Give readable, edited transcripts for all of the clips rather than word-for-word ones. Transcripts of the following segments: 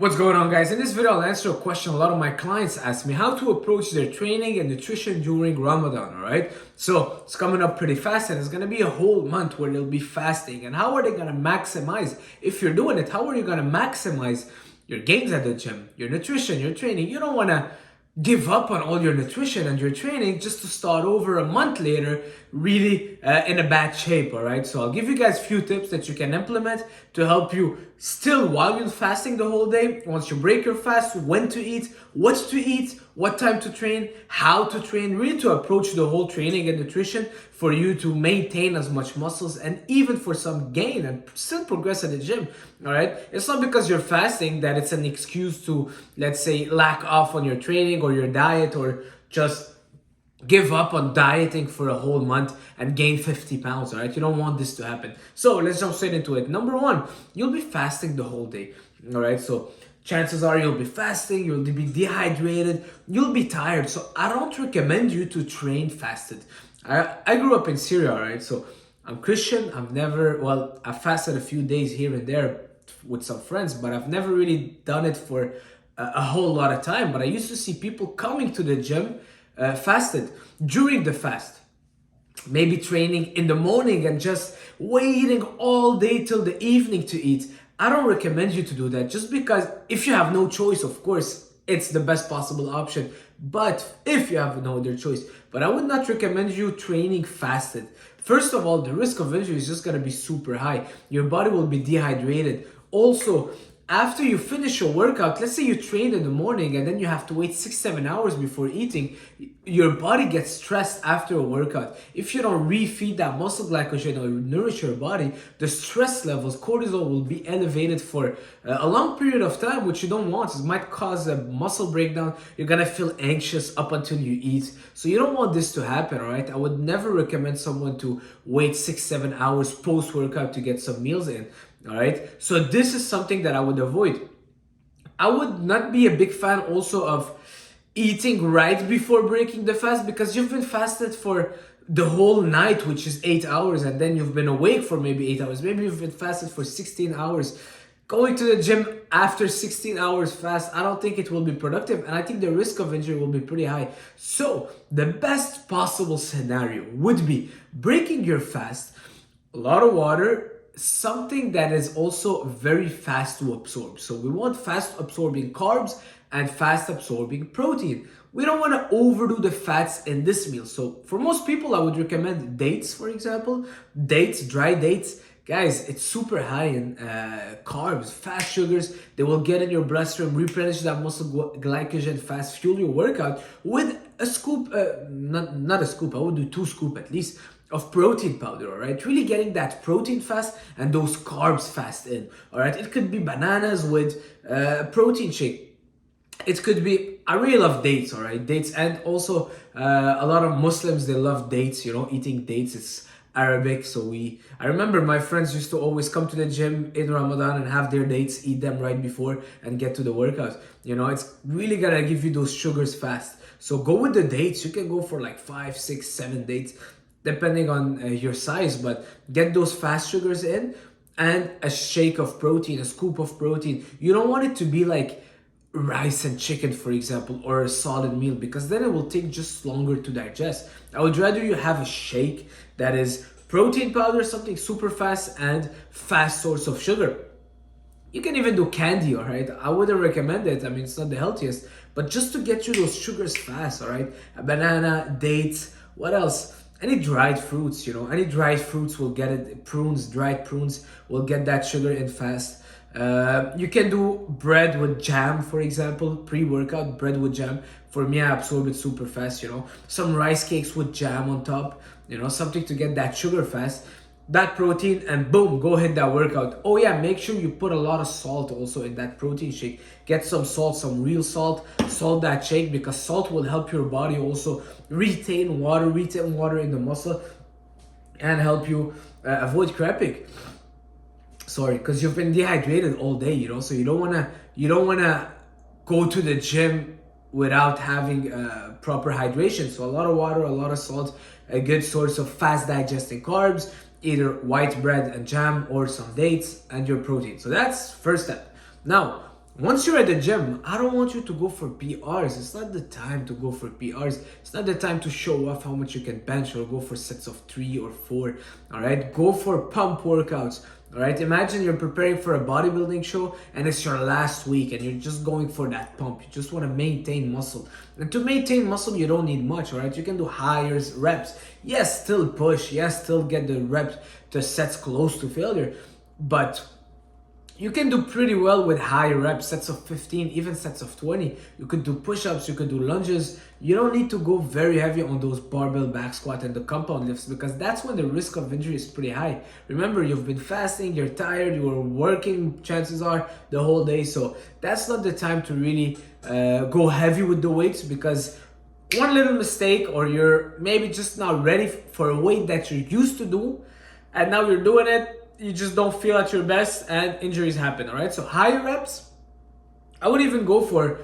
What's going on, guys? In this video, I'll answer a question a lot of my clients ask me: how to approach their training and nutrition during Ramadan, alright? So it's coming up pretty fast, and it's gonna be a whole month where they'll be fasting. And how are they gonna maximize, if you're doing it, how are you gonna maximize your gains at the gym, your nutrition, your training? You don't wanna give up on all your nutrition and your training just to start over a month later really in a bad shape. All right, so I'll give you guys a few tips that you can implement to help you still while you're fasting the whole day. Once you break your fast, when to eat, what time to train, how to train, really to approach the whole training and nutrition for you to maintain as much muscles and even for some gain and still progress at the gym. All right, it's not because you're fasting that it's an excuse to, let's say, lack off on your training or your diet, or just give up on dieting for a whole month and gain 50 pounds. All right, you don't want this to happen. So let's jump straight into it. Number one, you'll be fasting the whole day. All right, so chances are you'll be fasting, you'll be dehydrated, you'll be tired. So I don't recommend you to train fasted. I grew up in Syria, all right? So I'm Christian. I fasted a few days here and there with some friends, but I've never really done it for a whole lot of time. But I used to see people coming to the gym fasted during the fast. Maybe training in the morning and just waiting all day till the evening to eat. I don't recommend you to do that, just because if you have no choice, of course, it's the best possible option. But if you have no other choice, but I would not recommend you training fasted. First of all, the risk of injury is just going to be super high. Your body will be dehydrated. Also, after you finish your workout, let's say you trained in the morning and then you have to wait 6-7 hours before eating, your body gets stressed after a workout. If you don't refeed that muscle glycogen or nourish your body, the stress levels, cortisol, will be elevated for a long period of time, which you don't want. It might cause a muscle breakdown. You're gonna feel anxious up until you eat. So you don't want this to happen, all right? I would never recommend someone to wait 6-7 hours post-workout to get some meals in. All right, so this is something that I would avoid. I would not be a big fan also of eating right before breaking the fast, because you've been fasted for the whole night, which is 8 hours, and then you've been awake for maybe 8 hours. Maybe you've been fasted for 16 hours. Going to the gym after 16 hours fast, I don't think it will be productive, and I think the risk of injury will be pretty high. So the best possible scenario would be breaking your fast, a lot of water, something that is also very fast to absorb. So we want fast absorbing carbs and fast absorbing protein. We don't want to overdo the fats in this meal. So for most people, I would recommend dates, for example. Dates, dry dates. Guys, it's super high in carbs, fast sugars. They will get in your bloodstream, replenish that muscle glycogen fast, fuel your workout with a scoop, not a scoop, I would do 2 scoops at least, of protein powder. All right, really getting that protein fast and those carbs fast in. All right, it could be bananas with protein shake. It could be, I really love dates. All right, dates. And also a lot of Muslims, they love dates, you know, eating dates. It's Arabic, so I remember my friends used to always come to the gym in Ramadan and have their dates, eat them right before and get to the workout. You know, it's really gonna give you those sugars fast. So go with the dates. You can go for like 5, 6, 7 dates depending on your size, but get those fast sugars in, and a shake of protein, a scoop of protein. You don't want it to be like rice and chicken, for example, or a solid meal, because then it will take just longer to digest. I would rather you have a shake that is protein powder, something super fast and fast source of sugar. You can even do candy, all right? I wouldn't recommend it. I mean, it's not the healthiest, but just to get you those sugars fast, all right? A banana, dates, what else? Any dried fruits, you know, any dried fruits will get it. Prunes, dried prunes will get that sugar in fast. You can do bread with jam, for example, pre-workout bread with jam. For me, I absorb it super fast, you know. Some rice cakes with jam on top, you know, something to get that sugar fast, that protein, and boom, go hit that workout. Oh yeah, make sure you put a lot of salt also in that protein shake. Get some salt, some real salt, salt that shake, because salt will help your body also retain water in the muscle, and help you avoid cramping. Sorry, because you've been dehydrated all day, you know, so you don't wanna go to the gym without having proper hydration. So a lot of water, a lot of salt, a good source of fast digesting carbs, either white bread and jam or some dates, and your protein. So that's first step. Now, Once you're at the gym, I don't want you to go for PRs. It's not the time to go for PRs. It's not the time to show off how much you can bench or go for sets of 3 or 4. All right, go for pump workouts. All right, imagine you're preparing for a bodybuilding show and it's your last week and you're just going for that pump. You just want to maintain muscle. And to maintain muscle, you don't need much. All right, you can do higher reps. Yes, still push. Yes, still get the reps to sets close to failure. But you can do pretty well with high reps, sets of 15, even sets of 20. You could do push-ups, you could do lunges. You don't need to go very heavy on those barbell back squat and the compound lifts because that's when the risk of injury is pretty high. Remember, you've been fasting, you're tired, you were working, chances are, the whole day. So that's not the time to really go heavy with the weights because one little mistake or you're maybe just not ready for a weight that you're used to do and now you're doing it, you just don't feel at your best and injuries happen. All right, so higher reps, I would even go for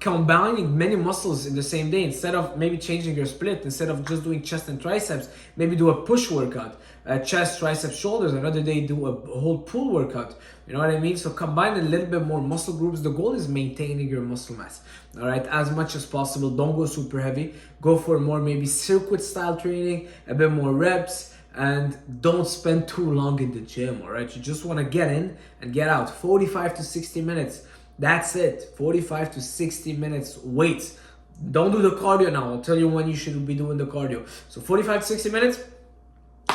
combining many muscles in the same day. Instead of maybe changing your split, instead of just doing chest and triceps, maybe do a push workout, chest, triceps, shoulders. Another day do a whole pull workout. You know what I mean? So combine a little bit more muscle groups. The goal is maintaining your muscle mass, all right, as much as possible. Don't go super heavy. Go for more maybe circuit style training, a bit more reps, and don't spend too long in the gym. All right, you just want to get in and get out. 45 to 60 minutes, that's it. 45 to 60 minutes weights. Don't do the cardio now. I'll tell you when you should be doing the cardio. So 45 to 60 minutes.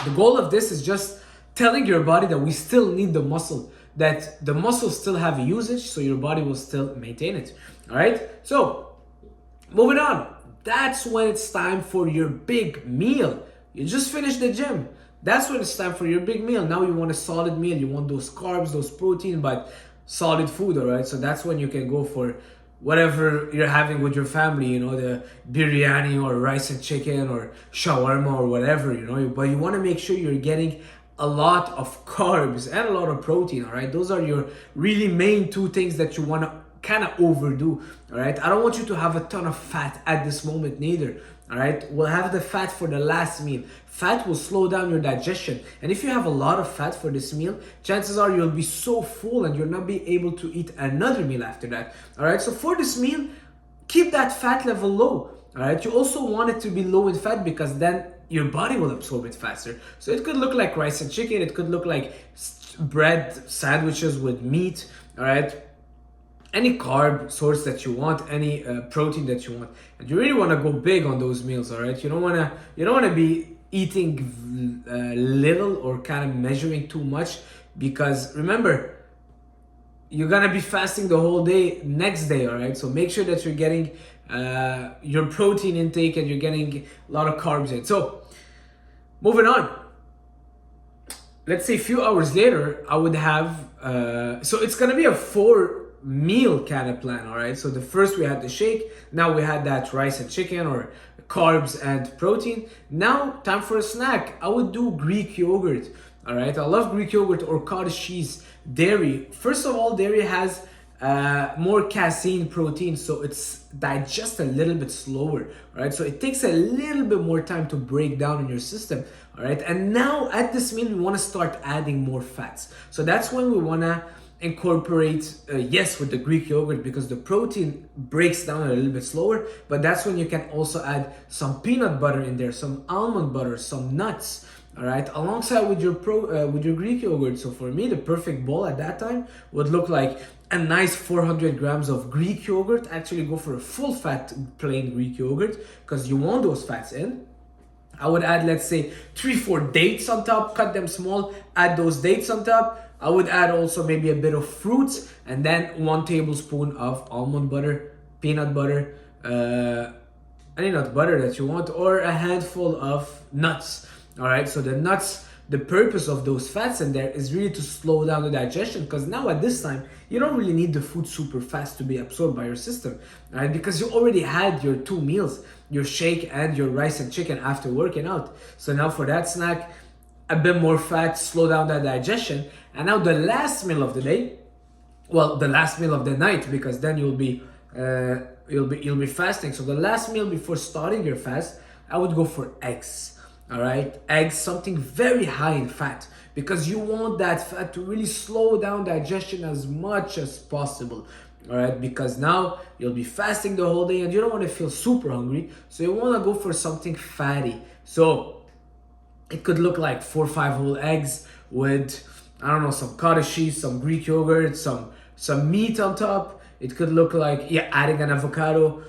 The goal of this is just telling your body that we still need the muscle, that the muscles still have a usage, so your body will still maintain it. All right, so moving on, that's when it's time for your big meal. You just finished the gym. That's when it's time for your big meal. Now you want a solid meal. You want those carbs, those protein, but solid food, all right? So that's when you can go for whatever you're having with your family, you know, the biryani or rice and chicken or shawarma or whatever, you know. But you want to make sure you're getting a lot of carbs and a lot of protein, all right? Those are your really main two things that you want to kind of overdo, all right? I don't want you to have a ton of fat at this moment neither. All right, we'll have the fat for the last meal. Fat will slow down your digestion. And if you have a lot of fat for this meal, chances are you'll be so full and you'll not be able to eat another meal after that. All right, so for this meal, keep that fat level low. All right, you also want it to be low in fat because then your body will absorb it faster. So it could look like rice and chicken. It could look like bread sandwiches with meat. All right, any carb source that you want, any protein that you want, and you really want to go big on those meals. All right, you don't want to be eating little or kind of measuring too much because remember, you're gonna be fasting the whole day next day. All right, so make sure that you're getting your protein intake and you're getting a lot of carbs in. So moving on, let's say a few hours later, I would have so it's gonna be a 4-meal kind of plan. All right, so the first we had the shake, now we had that rice and chicken or carbs and protein. Now time for a snack. I would do Greek yogurt. All right, I love Greek yogurt or cottage cheese. Dairy, first of all, dairy has more casein protein, so it's digest a little bit slower. All right, so it takes a little bit more time to break down in your system. All right, and now at this meal we want to start adding more fats, so that's when we want to incorporate yes, with the Greek yogurt, because the protein breaks down a little bit slower, but that's when you can also add some peanut butter in there, some almond butter, some nuts, all right, alongside with your Greek yogurt. So for me, the perfect bowl at that time would look like a nice 400 grams of Greek yogurt. Actually go for a full fat plain Greek yogurt because you want those fats in. I would add, let's say, 3-4 dates on top, cut them small, add those dates on top. I would add also maybe a bit of fruits, and then 1 tablespoon of almond butter, peanut butter, any nut butter that you want, or a handful of nuts. All right, so the nuts, the purpose of those fats in there is really to slow down the digestion, because now at this time, you don't really need the food super fast to be absorbed by your system, all right? Because you already had your 2 meals, your shake and your rice and chicken after working out. So now for that snack, a bit more fat, slow down that digestion. And now the last meal of the day, well, the last meal of the night, because then you'll be fasting. So the last meal before starting your fast, I would go for eggs. all right? Eggs, something very high in fat, because you want that fat to really slow down digestion as much as possible, all right? Because now you'll be fasting the whole day and you don't want to feel super hungry, so you want to go for something fatty. So it could look like 4 or 5 whole eggs with, I don't know, some cottage cheese, some Greek yogurt, some meat on top. It could look like, yeah, adding an avocado,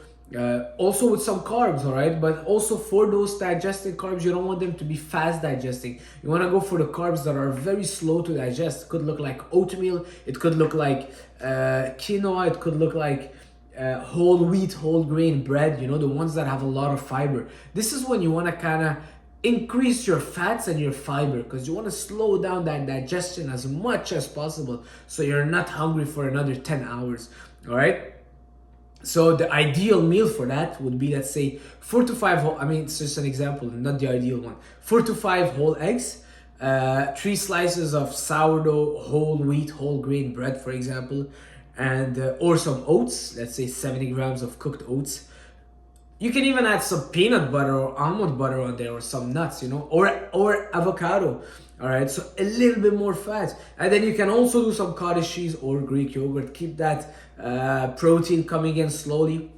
also with some carbs, all right? But also for those digesting carbs, you don't want them to be fast digesting. You want to go for the carbs that are very slow to digest. It could look like oatmeal. It could look like quinoa. It could look like whole wheat, whole grain bread, you know, the ones that have a lot of fiber. This is when you want to kind of increase your fats and your fiber, because you want to slow down that digestion as much as possible so you're not hungry for another 10 hours, all right? So the ideal meal for that would be, let's say, 4 to 5 whole, I mean, it's just an example, not the ideal one. 4 to 5 whole eggs, 3 slices of sourdough, whole wheat, whole grain bread, for example, and or some oats, let's say 70 grams of cooked oats. You can even add some peanut butter or almond butter on there, or some nuts, you know, or avocado. All right, so a little bit more fat. And then you can also do some cottage cheese or Greek yogurt. Keep that protein coming in slowly.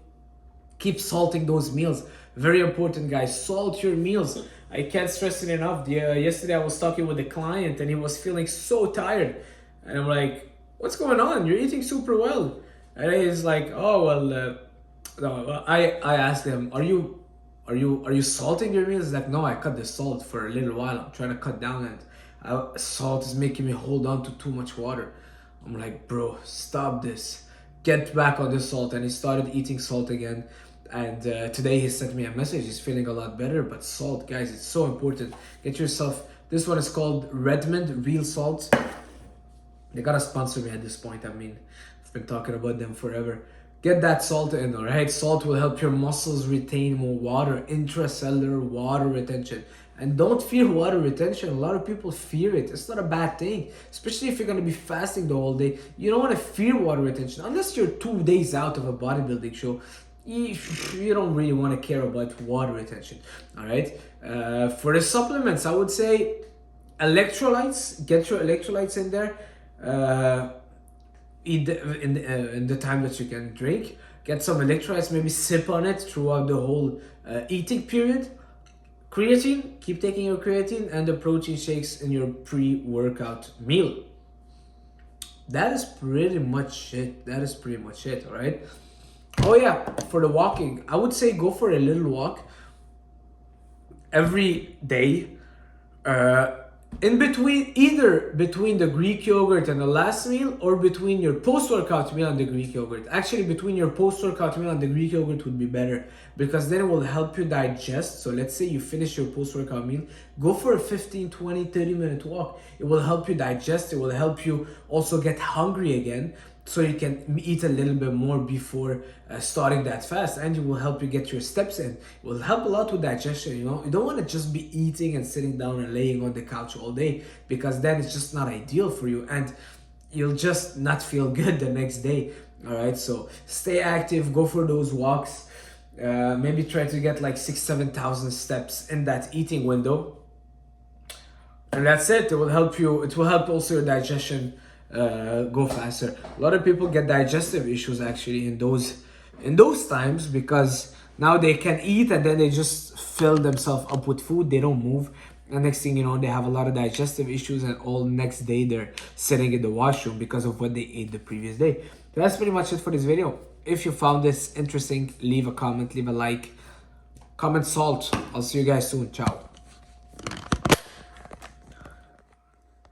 Keep salting those meals. Very important, guys. Salt your meals. I can't stress it enough. Yesterday I was talking with a client and he was feeling so tired. And I'm like, what's going on? You're eating super well. And he's like, oh, well, no, I asked him, are you salting your meals? He's like, no, I cut the salt for a little while. I'm trying to cut down, and salt is making me hold on to too much water. I'm like, bro, stop this. Get back on the salt. And he started eating salt again. And today he sent me a message. He's feeling a lot better. But salt, guys, it's so important. Get yourself. This one is called Redmond Real Salt. They gotta sponsor me at this point. I mean, I've been talking about them forever. Get that salt in, all right? Salt will help your muscles retain more water, intracellular water retention. And don't fear water retention. A lot of people fear it. It's not a bad thing, especially if you're going to be fasting the whole day. You don't want to fear water retention unless you're 2 days out of a bodybuilding show. You don't really want to care about water retention, all right? For the supplements, I would say electrolytes. Get your electrolytes in there. In the time that you can drink. Get some electrolytes, maybe sip on it throughout the whole eating period. Creatine, keep taking your creatine, and the protein shakes in your pre-workout meal. That is pretty much it. All right? Oh yeah, for the walking, I would say go for a little walk every day. In between, either between the Greek yogurt and the last meal, or between your post-workout meal and the Greek yogurt. Actually, between your post-workout meal and the Greek yogurt would be better, because then it will help you digest. So let's say you finish your post-workout meal, go for a 15, 20, 30-minute walk. It will help you digest. It will help you also get hungry again, so you can eat a little bit more before starting that fast, and it will help you get your steps in. It will help a lot with digestion, you know. You don't want to just be eating and sitting down and laying on the couch all day, because then it's just not ideal for you, and you'll just not feel good the next day, all right? So stay active, go for those walks, maybe try to get like 6,000-7,000 steps in that eating window, and that's it. It will help you. It will help also your digestion go faster. A lot of people get digestive issues actually in those times, because now they can eat and then they just fill themselves up with food. They don't move, and next thing you know, they have a lot of digestive issues, and all next day they're sitting in the washroom because of what they ate the previous day. So that's pretty much it for this video. If you found this interesting, leave a comment, leave a like, comment salt. I'll see you guys soon. Ciao.